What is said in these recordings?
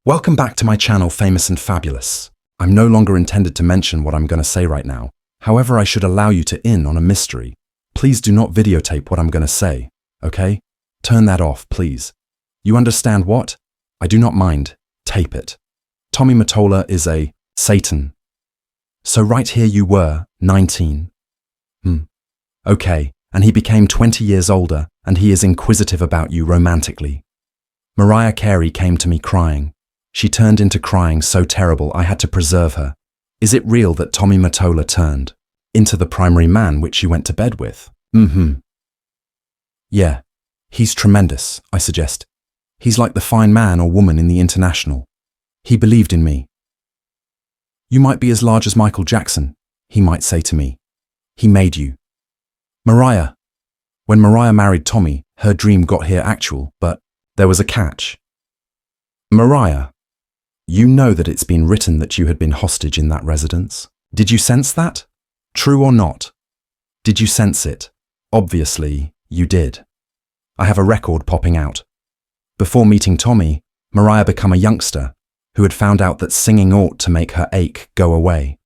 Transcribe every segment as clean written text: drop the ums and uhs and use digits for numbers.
Welcome back to my channel, Famous and Fabulous. I'm no longer intended to mention what I'm going to say right now. However, I should allow you to in on a mystery. Please do not videotape what I'm going to say, okay? Turn that off, please. You understand what? I do not mind. Tape it. Tommy Mottola is a Satan. So right here you were, 19. Okay, and he became 20 years older, and he is inquisitive about you romantically. Mariah Carey came to me crying. She turned into crying so terrible I had to preserve her. Is it real that Tommy Mottola turned into the primary man which you went to bed with? Yeah, he's tremendous, I suggest. He's like the fine man or woman in the International. He believed in me. You might be as large as Michael Jackson, he might say to me. He made you. Mariah. When Mariah married Tommy, her dream got here actual, but there was a catch. Mariah. You know that it's been written that you had been hostage in that residence. Did you sense that? True or not? Did you sense it? Obviously, you did. I have a record popping out. Before meeting Tommy, Mariah became a youngster who had found out that singing ought to make her ache go away.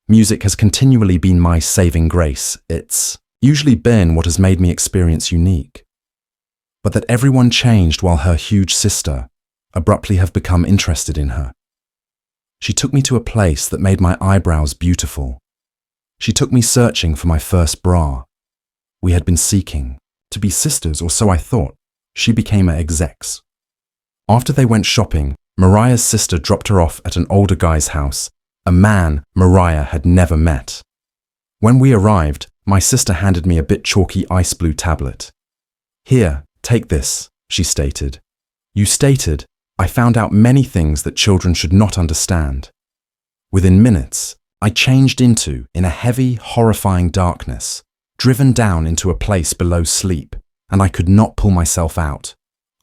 Music has continually been my saving grace. It's usually been what has made me experience unique. But that everyone changed while her huge sister abruptly have become interested in her. She took me to a place that made my eyebrows beautiful. She took me searching for my first bra. We had been seeking to be sisters, or so I thought. She became our execs. After they went shopping, Mariah's sister dropped her off at an older guy's house, a man Mariah had never met. When we arrived, my sister handed me a bit chalky ice blue tablet. Here, take this, she stated. You stated, I found out many things that children should not understand. Within minutes, I changed into, in a heavy, horrifying darkness, driven down into a place below sleep, and I could not pull myself out.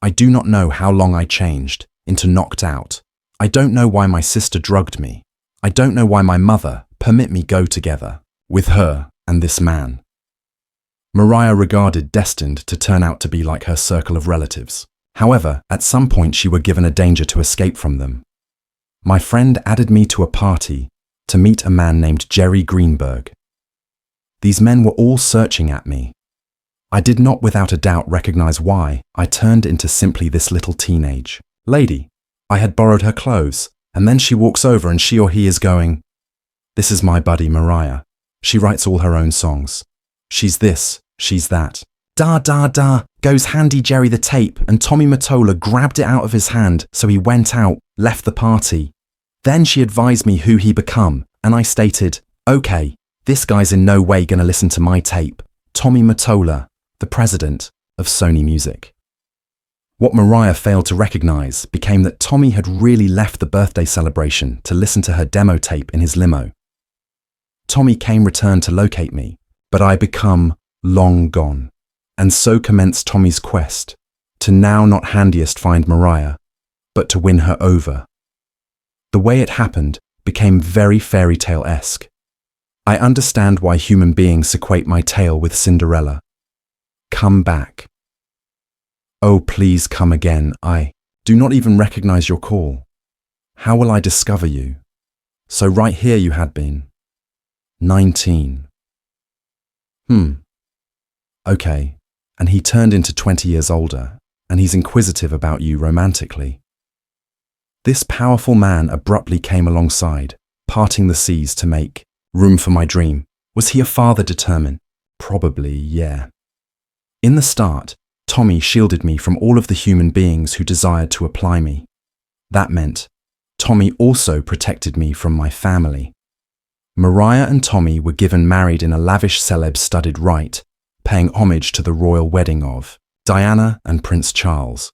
I do not know how long I changed, into knocked out. I don't know why my sister drugged me. I don't know why my mother permit me go together, with her and this man. Mariah regarded destined to turn out to be like her circle of relatives. However, at some point she were given a danger to escape from them. My friend added me to a party to meet a man named Jerry Greenberg. These men were all searching at me. I did not without a doubt recognize why I turned into simply this little teenage lady. I had borrowed her clothes, and then she walks over and she or he is going, "This is my buddy Mariah. She writes all her own songs. She's this, she's that. Da da da, goes handy Jerry the tape, and Tommy Mottola grabbed it out of his hand, so he went out, left the party. Then she advised me who he become, and I stated, okay, this guy's in no way gonna listen to my tape. Tommy Mottola, the president of Sony Music. What Mariah failed to recognize became that Tommy had really left the birthday celebration to listen to her demo tape in his limo. Tommy came returned to locate me, but I become long gone. And so commenced Tommy's quest to now not handiest find Mariah, but to win her over. The way it happened became very fairy tale-esque. I understand why human beings equate my tale with Cinderella. Come back. Oh, please come again. I do not even recognize your call. How will I discover you? So right here you had been. 19. Okay. And he turned into 20 years older, and he's inquisitive about you romantically. This powerful man abruptly came alongside, parting the seas to make room for my dream. Was he a father determined? Probably, yeah. In the start, Tommy shielded me from all of the human beings who desired to apply me. That meant Tommy also protected me from my family. Mariah and Tommy were given married in a lavish celeb-studded rite, paying homage to the royal wedding of Diana and Prince Charles.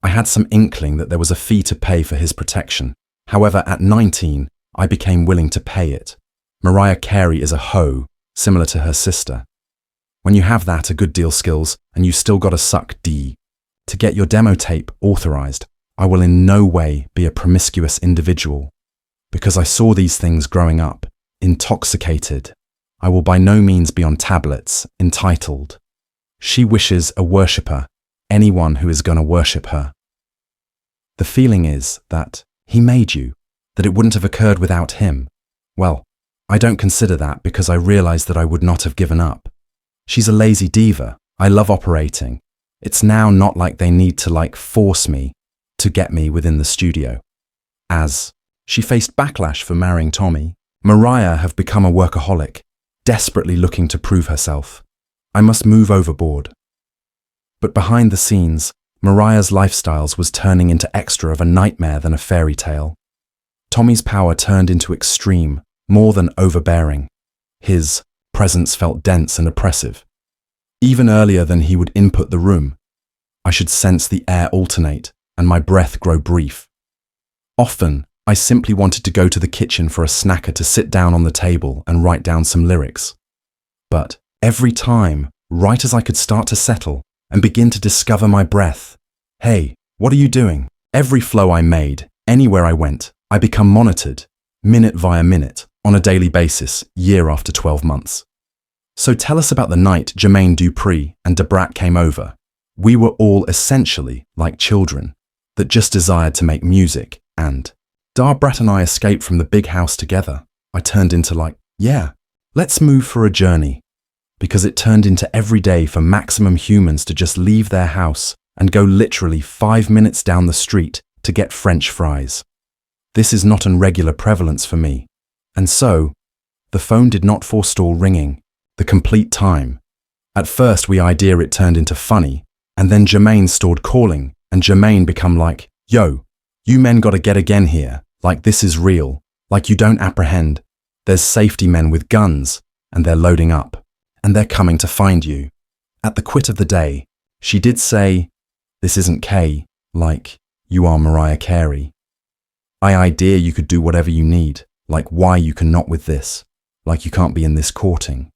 I had some inkling that there was a fee to pay for his protection. However, at 19, I became willing to pay it. Mariah Carey is a hoe, similar to her sister. When you have that a good deal skills, and you still gotta suck D to get your demo tape authorized, I will in no way be a promiscuous individual. Because I saw these things growing up, intoxicated. I will by no means be on tablets, entitled, "She wishes a worshipper, anyone who is gonna worship her." The feeling is that he made you, that it wouldn't have occurred without him. Well, I don't consider that because I realize that I would not have given up. She's a lazy diva. I love operating. It's now not like they need to force me to get me within the studio. As she faced backlash for marrying Tommy, Mariah have become a workaholic, desperately looking to prove herself. I must move overboard. But behind the scenes, Mariah's lifestyles was turning into extra of a nightmare than a fairy tale. Tommy's power turned into extreme, more than overbearing. His presence felt dense and oppressive. Even earlier than he would input the room, I should sense the air alternate and my breath grow brief. Often, I simply wanted to go to the kitchen for a snacker to sit down on the table and write down some lyrics. But every time, right as I could start to settle and begin to discover my breath, hey, what are you doing? Every flow I made, anywhere I went, I become monitored, minute via minute, on a daily basis, year after 12 months. So tell us about the night Jermaine Dupri and Debrat came over. We were all essentially like children that just desired to make music, and Darbrat and I escaped from the big house together. I turned into yeah, let's move for a journey. Because it turned into every day for maximum humans to just leave their house and go literally 5 minutes down the street to get French fries. This is not an regular prevalence for me. And so, the phone did not forestall ringing, the complete time. At first we idea it turned into funny, and then Jermaine stored calling, and Jermaine become yo, you men gotta get again here, this is real, you don't apprehend. There's safety men with guns, and they're loading up, and they're coming to find you. At the quit of the day, she did say, this isn't Kay, you are Mariah Carey. I idea you could do whatever you need, why you cannot with this, you can't be in this courting.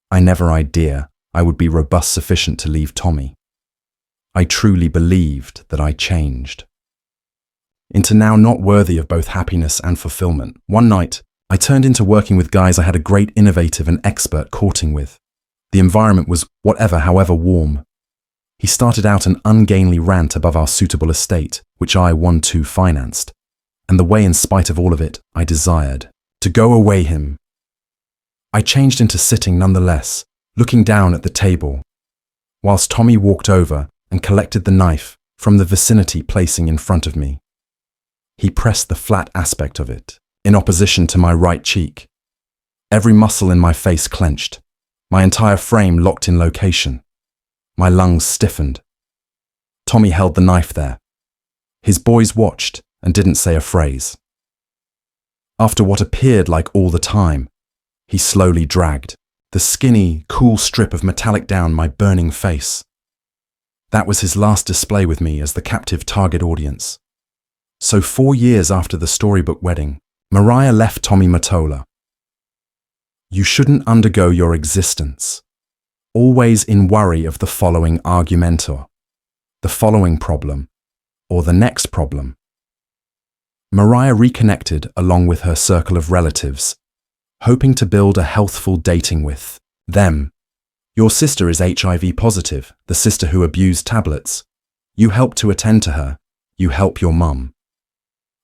I never idea I would be robust sufficient to leave Tommy. I truly believed that I changed. Into now not worthy of both happiness and fulfillment. One night, I turned into working with guys I had a great innovative and expert courting with. The environment was however warm. He started out an ungainly rant above our suitable estate, which I 1-2 financed, and the way in spite of all of it, I desired to go away him. I changed into sitting nonetheless, looking down at the table, whilst Tommy walked over and collected the knife from the vicinity placing in front of me. He pressed the flat aspect of it, in opposition to my right cheek. Every muscle in my face clenched, my entire frame locked in location. My lungs stiffened. Tommy held the knife there. His boys watched and didn't say a phrase. After what appeared like all the time, he slowly dragged the skinny, cool strip of metallic down my burning face. That was his last display with me as the captive target audience. So 4 years after the storybook wedding, Mariah left Tommy Mottola. You shouldn't undergo your existence, always in worry of the following argumentor, the following problem, or the next problem. Mariah reconnected along with her circle of relatives, hoping to build a healthful dating with them. Your sister is HIV positive, the sister who abused tablets. You help to attend to her. You help your mum.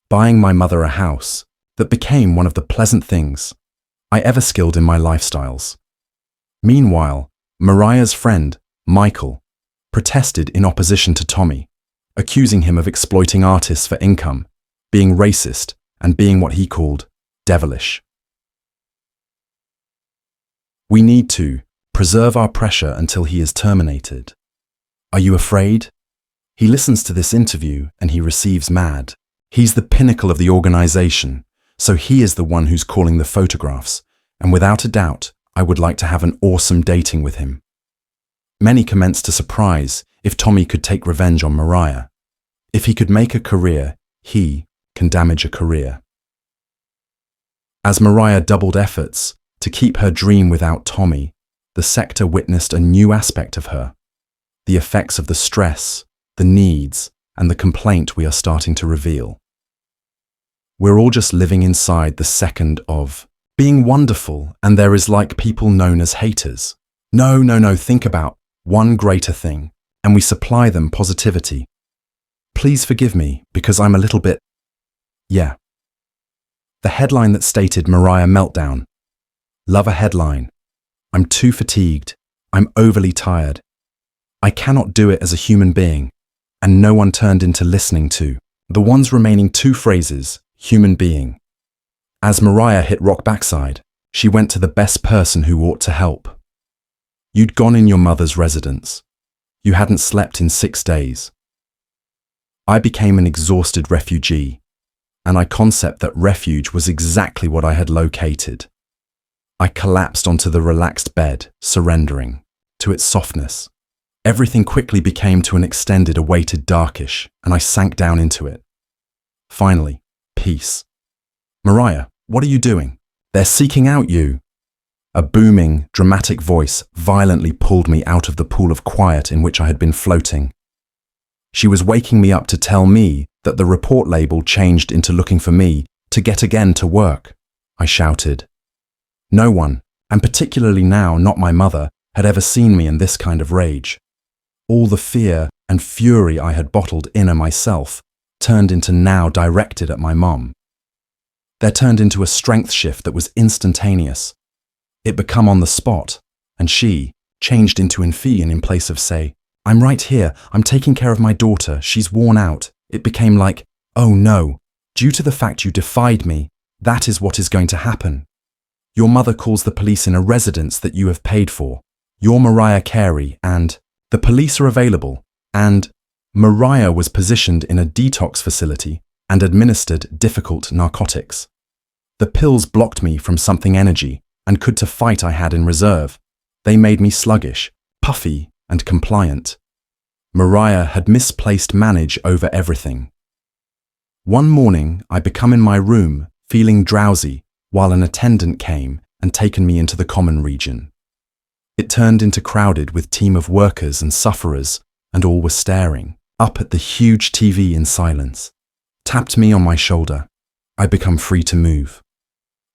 Buying my mother a house that became one of the pleasant things I ever skilled in my lifestyles. Meanwhile, Mariah's friend, Michael, protested in opposition to Tommy, accusing him of exploiting artists for income, being racist, and being what he called devilish. We need to preserve our pressure until he is terminated. Are you afraid? He listens to this interview and he receives mad. He's the pinnacle of the organization, so he is the one who's calling the photographs, and without a doubt, I would like to have an awesome dating with him. Many commenced to surprise if Tommy could take revenge on Mariah. If he could make a career, he can damage a career. As Mariah doubled efforts to keep her dream without Tommy, the sector witnessed a new aspect of her, the effects of the stress, the needs, and the complaint we are starting to reveal. We're all just living inside the second of being wonderful, and there is people known as haters. No, think about one greater thing, and we supply them positivity. Please forgive me, because I'm a little bit… Yeah. The headline that stated Mariah meltdown. Love a headline. I'm too fatigued. I'm overly tired. I cannot do it as a human being, and no one turned into listening to the one's remaining two phrases, human being. As Mariah hit rock backside, she went to the best person who ought to help. You'd gone in your mother's residence. You hadn't slept in 6 days. I became an exhausted refugee, and I concept that refuge was exactly what I had located. I collapsed onto the relaxed bed, surrendering to its softness. Everything quickly became to an extended, awaited darkish, and I sank down into it. Finally, peace. Mariah, what are you doing? They're seeking out you. A booming, dramatic voice violently pulled me out of the pool of quiet in which I had been floating. She was waking me up to tell me that the report label changed into looking for me to get again to work. I shouted. No one, and particularly now not my mother, had ever seen me in this kind of rage. All the fear and fury I had bottled in myself turned into now directed at my mom. There turned into a strength shift that was instantaneous. It become on the spot, and she changed into Infian in place of say, I'm right here, I'm taking care of my daughter, she's worn out. It became like, oh no, due to the fact you defied me, that is what is going to happen. Your mother calls the police in a residence that you have paid for. You're Mariah Carey, and the police are available, and Mariah was positioned in a detox facility and administered difficult narcotics. The pills blocked me from something energy and could to fight I had in reserve. They made me sluggish, puffy, and compliant. Mariah had misplaced manage over everything. One morning I become in my room, feeling drowsy, while an attendant came and taken me into the common region. It turned into crowded with team of workers and sufferers, and all were staring up at the huge TV in silence. Tapped me on my shoulder. I become free to move.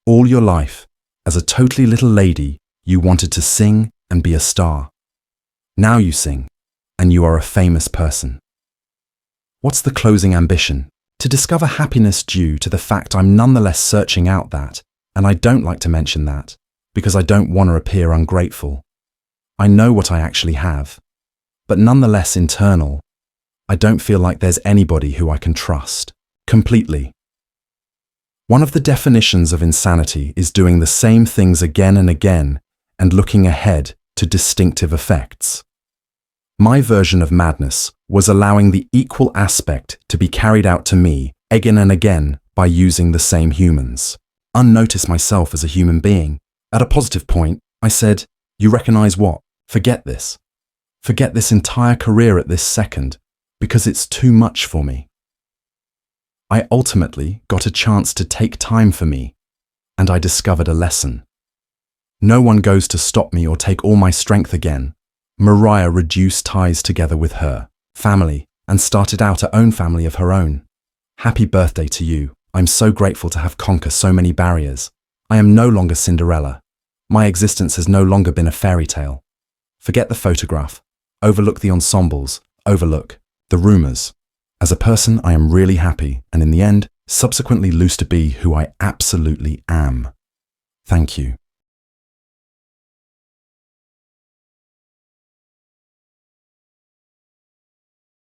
All your life, as a totally little lady, you wanted to sing and be a star. Now you sing, and you are a famous person. What's the closing ambition? To discover happiness due to the fact I'm nonetheless searching out that, and I don't like to mention that, because I don't want to appear ungrateful. I know what I actually have, but nonetheless internal. I don't feel like there's anybody who I can trust, completely. One of the definitions of insanity is doing the same things again and again and looking ahead to distinctive effects. My version of madness was allowing the equal aspect to be carried out to me again and again by using the same humans. Unnotice myself as a human being. At a positive point, I said, you recognize what? Forget this. Forget this entire career at this second, because it's too much for me. I ultimately got a chance to take time for me, and I discovered a lesson. No one goes to stop me or take all my strength again. Mariah reduced ties together with her family and started out her own family of her own. Happy birthday to you. I'm so grateful to have conquered so many barriers. I am no longer Cinderella. My existence has no longer been a fairy tale. Forget the photograph. Overlook the ensembles. Overlook the rumors. As a person, I am really happy, and in the end, subsequently loose to be who I absolutely am. Thank you.